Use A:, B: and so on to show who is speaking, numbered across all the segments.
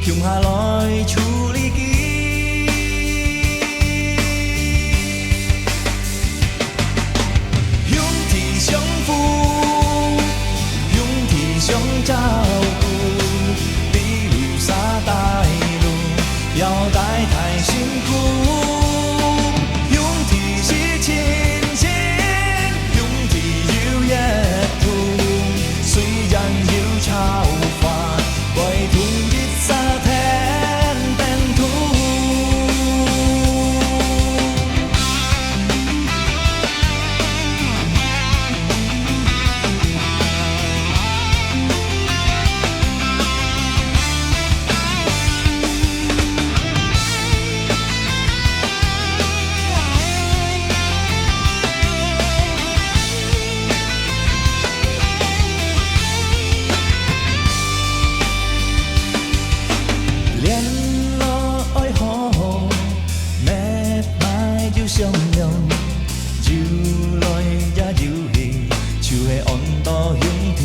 A: 向下來處理機。兄弟相扶，兄弟相照顧，一路殺大路，腰帶太辛苦。兄弟是親情，兄弟有一途，雖然有吵法，為同一沙灘奔途。相擁，搖來也搖去，像係按到兄弟。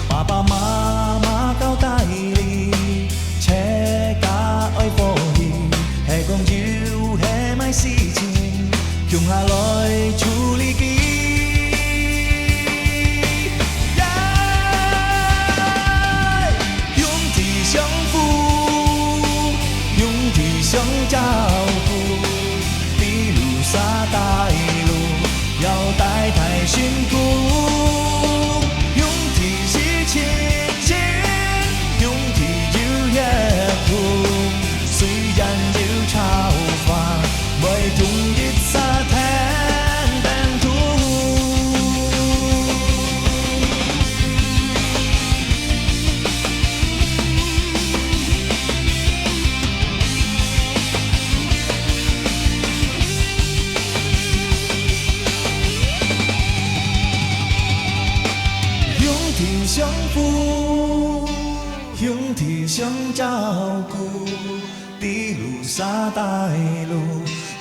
A: 爸爸媽媽交代你，車架愛保險，係講要係買事情，向下來處理機。兄弟相扶，兄弟相照顧。沙大路，腰帶太辛苦。兄弟是親情，兄弟有一途，雖然有吵法，為同一沙灘奔途。兄弟相扶，兄弟相照顧，一路殺大路，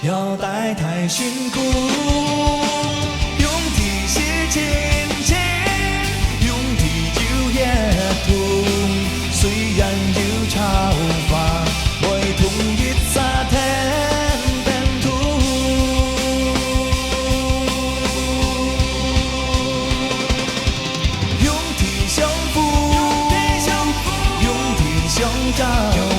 A: 腰帶太辛苦。兄弟是親情，兄弟有一途，雖然有吵法，為同一沙灘奔途。兄弟相扶，兄弟相照。